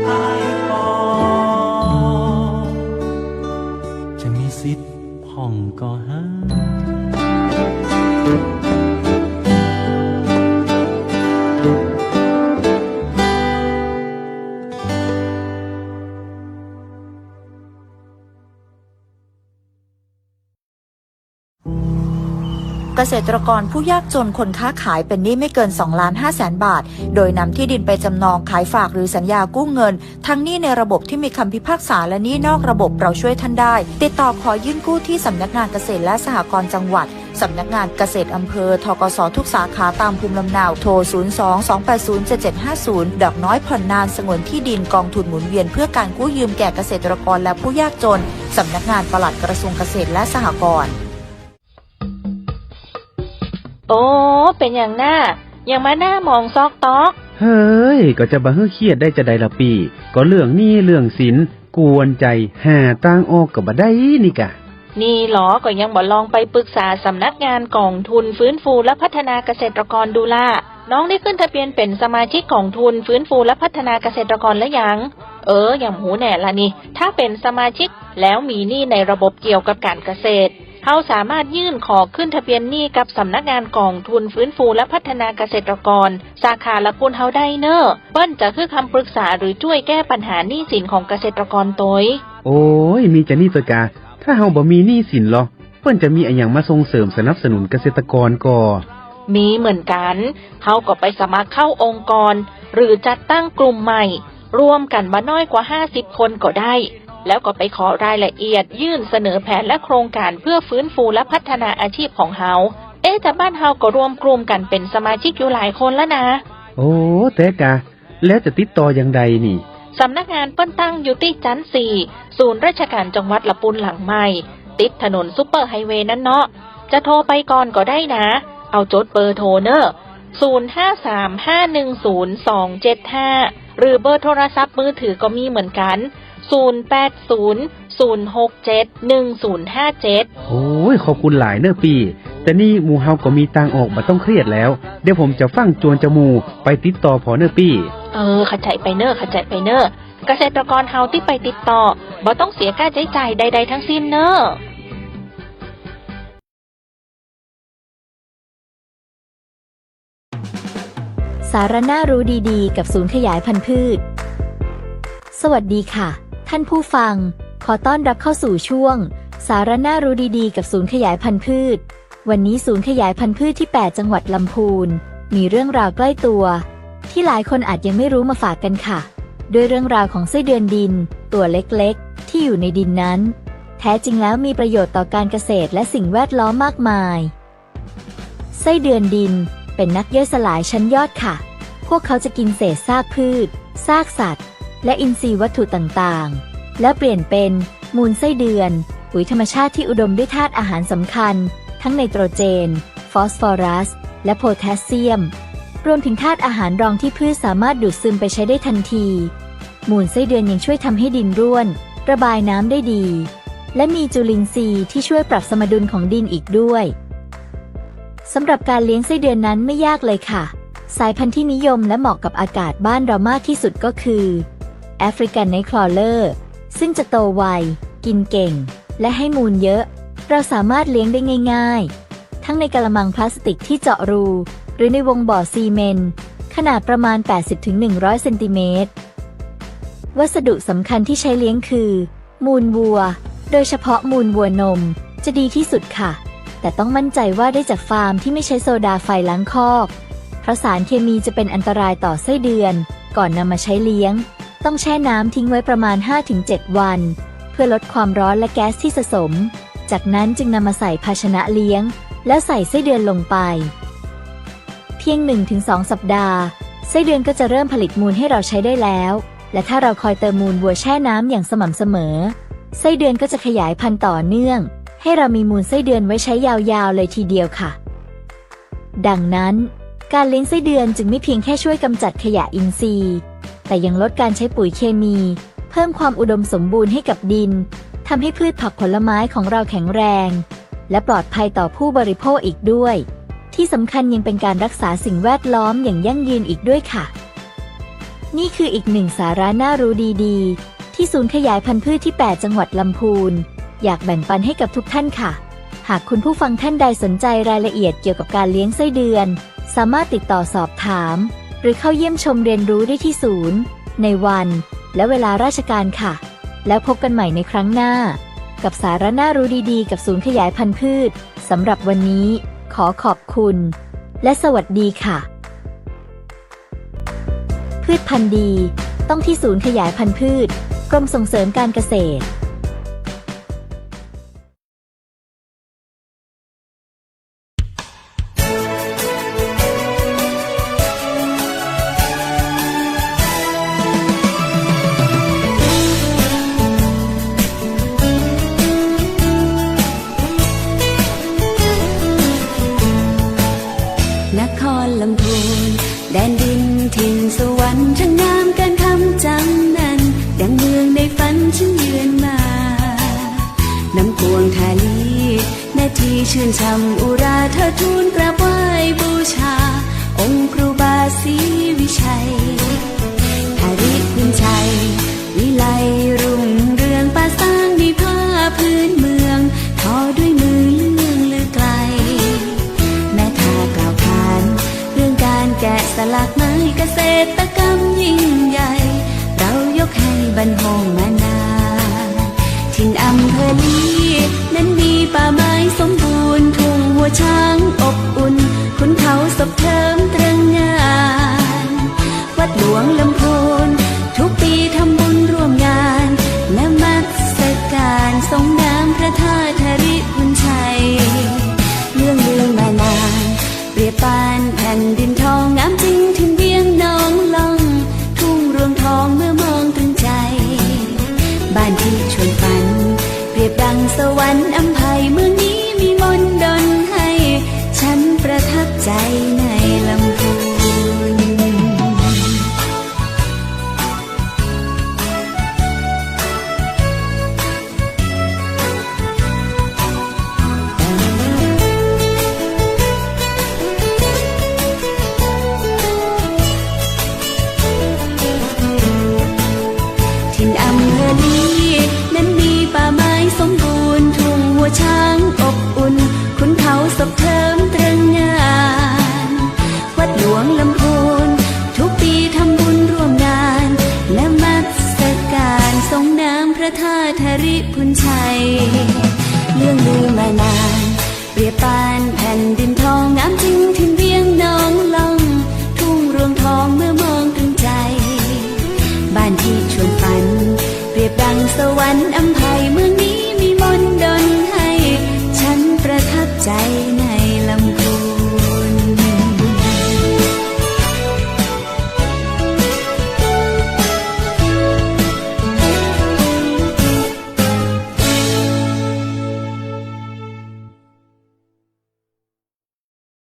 อายปอจะมีสิทธิ์พ่องก็หา เกษตรกรผู้ยากจนคนค้าขายเป็นหนี้ไม่เกิน 2,500,000 บาทโดยนำที่ดินไปจำนองขายฝากหรือสัญญากู้เงินทั้งหนี้ในระบบที่มีคำพิพากษาและหนี้นอกระบบเราช่วยท่านได้ติดต่อขอยื่นกู้ที่สำนักงานเกษตรและสหกรณ์จังหวัดสำนักงานเกษตรอำเภอธกสทุกสาขาตามภูมิลำเนาโทร 02-280-7750 ดอกน้อยผ่อนนานสงวนที่ดินกองทุนหมุนเวียนเพื่อการกู้ยืมแก่เกษตรกรและผู้ยากจนสำนักงานปลัดกระทรวงเกษตรและสหกรณ์ โอ้เป็นอย่างหน้ายังมาหน้ามองซอกตอก เฮ้ยก็จะบ่ฮื้อเครียดได้จะได้ละปีก็เรื่องหนี้เรื่องสินกวนใจหาทางออกก็บ่ได้นี่กะ นี่หรอก็ยังบ่ลองไปปรึกษาสำนักงานกองทุนฟื้นฟูและพัฒนาเกษตรกรดูล่ะน้องได้ขึ้นทะเบียนเป็นสมาชิกกองทุนฟื้นฟูและพัฒนาเกษตรกรแล้วยังอย่างหูแหน่ละนี่ถ้าเป็นสมาชิกแล้วมีหนี้ในระบบเกี่ยวกับการเกษตรเขาสามารถยื่นขอขึ้นทะเบียนหนี้กับสำนักงานกองทุนฟื้นฟูและพัฒนาเกษตรกรสาขาละปุนเฮาได้เนอะเปิ้นจะคือคำปรึกษาหรือช่วยแก้ปัญหาหนี้สินของเกษตรกรตัว โอ้ยมีจะนี่ตัวกาถ้าเฮาบ่มีหนี้สินหรอเพิ่นจะมีอะหยังมาส่งเสริมสนับสนุนเกษตรกรก่อ มีเหมือนกันเขาก็ไปสมัครเข้าองค์กรหรือจัดตั้งกลุ่มใหม่รวมกันมาน้อยกว่า50คนก็ได้แล้วก็ไปขอรายละเอียดยื่นเสนอแผนและโครงการเพื่อฟื้นฟูและพัฒนาอาชีพของเฮาแต่บ้านเฮาก็รวมกลุ่มกันเป็นสมาชิกอยู่หลายคนแล้วนะ โอ้แต่กะแล้วจะติดต่ออย่างใดนี่ สำนักงานเปิ้นตั้งอยู่ที่จันทร์4ศูนย์ราชการจังหวัดละปุนหลังใหม่ติดถนนซุปเปอร์ไฮเวย์นั่นเนาะจะโทรไปก่อนก็ได้นะเอาจดเบอร์โทรเนอะ0535102275หรือเบอร์โทรศัพท์มือถือก็มีเหมือนกัน0800671057โอ้ยขอบคุณหลายเนอะปีแต่นี่หมู่เฮาก็มีทางออกบ่ต้องเครียดแล้วเดี๋ยวผมจะฟังจวนจมูไปติดต่อพอเนอะปีเข้าใจไปเนอะเกษตรกรเฮาที่ไปติดต่อบ่ต้องเสียค่าใช้จ่ายใดๆทั้งสิ้นเนอะสาระน่ารู้ดีๆกับศูนย์ขยายพันธุ์พืชสวัสดีค่ะท่านผู้ฟังขอต้อนรับเข้าสู่ช่วงสาระน่ารู้ดีๆกับศูนย์ขยายพันธุ์พืชวันนี้ศูนย์ขยายพันธุ์พืชที่8จังหวัดลำพูนมีเรื่องราวใกล้ตัวที่หลายคนอาจยังไม่รู้มาฝากกันค่ะด้วยเรื่องราวของไส้เดือนดินตัวเล็กๆที่อยู่ในดินนั้นแท้จริงแล้วมีประโยชน์ต่อการเกษตรและสิ่งแวดล้อมมากมายไส้เดือนดินเป็นนักย่อยสลายชั้นยอดค่ะพวกเขาจะกินเศษซากพืชซากสัตว์และอินทรีย์วัตถุต่างๆและเปลี่ยนเป็นมูลไส้เดือนปุ๋ยธรรมชาติที่อุดมด้วยธาตุอาหารสำคัญทั้งไนโตรเจนฟอสฟอรัสและโพแทสเซียมรวมถึงธาตุอาหารรองที่พืชสามารถดูดซึมไปใช้ได้ทันทีมูลไส้เดือนยังช่วยทำให้ดินร่วนระบายน้ำได้ดีและมีจุลินทรีย์ที่ช่วยปรับสมดุลของดินอีกด้วยสำหรับการเลี้ยงไส้เดือนนั้นไม่ยากเลยค่ะสายพันธุ์ที่นิยมและเหมาะกับอากาศบ้านเรามากที่สุดก็คือแอฟริกันไนท์คลอเลอร์ซึ่งจะโตไวกินเก่งและให้มูลเยอะเราสามารถเลี้ยงได้ง่ายๆทั้งในกะละมังพลาสติกที่เจาะรูหรือในวงบ่อซีเมนต์ขนาดประมาณ 80-100 เซนติเมตรวัสดุสำคัญที่ใช้เลี้ยงคือมูลวัวโดยเฉพาะมูลวัวนมจะดีที่สุดค่ะแต่ต้องมั่นใจว่าได้จากฟาร์มที่ไม่ใช้โซดาไฟล้างคอกเพราะสารเคมีจะเป็นอันตรายต่อไส้เดือนก่อนนำมาใช้เลี้ยงต้องแช่น้ำทิ้งไว้ประมาณ 5-7 วันเพื่อลดความร้อนและแก๊สที่สะสมจากนั้นจึงนำมาใส่ภาชนะเลี้ยงแล้วใส่ไส้เดือนลงไปเพียง 1-2 สัปดาห์ไส้เดือนก็จะเริ่มผลิตมูลให้เราใช้ได้แล้วและถ้าเราคอยเติมมูลวัวแช่น้ำอย่างสม่ำเสมอไส้เดือนก็จะขยายพันธุ์ต่อเนื่องให้เรามีมูลไส้เดือนไว้ใช้ยาวๆเลยทีเดียวค่ะดังนั้นการเลี้ยงไส้เดือนจึงไม่เพียงแค่ช่วยกำจัดขยะอินทรีย์แต่ยังลดการใช้ปุ๋ยเคมีเพิ่มความอุดมสมบูรณ์ให้กับดินทำให้พืชผักผลไม้ของเราแข็งแรงและปลอดภัยต่อผู้บริโภคอีกด้วยที่สำคัญยังเป็นการรักษาสิ่งแวดล้อมอย่างยั่งยืนอีกด้วยค่ะนี่คืออีกหนึ่งสาระน่ารู้ดีๆที่ศูนย์ขยายพันธุ์พืชที่8จังหวัดลำพูนอยากแบ่งปันให้กับทุกท่านค่ะหากคุณผู้ฟังท่านใดสนใจรายละเอียดเกี่ยวกับการเลี้ยงไส้เดือนสามารถติดต่อสอบถามหรือเข้าเยี่ยมชมเรียนรู้ได้ที่ศูนย์ในวันและเวลาราชการค่ะแล้วพบกันใหม่ในครั้งหน้ากับสาระน่ารู้ดีๆกับศูนย์ขยายพันธุ์พืชสำหรับวันนี้ขอขอบคุณและสวัสดีค่ะพืชพันธุ์ดีต้องที่ศูนย์ขยายพันธุ์พืชกรมส่งเสริมการเกษตร ช่ำอุราเธอทูลกราบไหว้บูชา องค์ครูบาศรีวิชัยทาริคุณชัยวิไลรุ่งเรืองป่าสร้างดีผ้าพื้นเมืองทอด้วยมือเลื่องลือไกล แม่ท่ากล่าวขานเรื่องการแกะสลักไม้เกษตรกรรมยิ่งใหญ่เรายกให้บรรพงมานานถิ่นอำเภอลีนั้นมีป่าไม้สมบูรณ์ทุ่งหัวช้างอบอุ่นขุนเขาศพเทิมตรึงงานวัดหลวงลำพูนทุกปีทำบุญร่วมงานนมัสการทรงน้ำพระธาตุธริพุนชัยเรื่องลือมานานเปรียบปานแผ่นดินทองงามจริงถึงเวียงนองล่องทุ่งรวงทองเมื่อมองตรึงใจบ้านที่ชวนฝันเปรียบดังสวรรค์อำไพเมืองนี้มีมนต์ดลให้ฉันประทับใจในลำพูนถิ่นอำเภอลีนั้นมีป่าไม้สมบูรณ์ทุ่งหัวช้างอบอุ่นขุนเขาศพเทิมตรึงงานวัดหลวงลำพูนทุกปีทำบุญร่วมงานนมัสการทรงน้ำพระธาตุธริพุนชัยเรื่องลือมานาน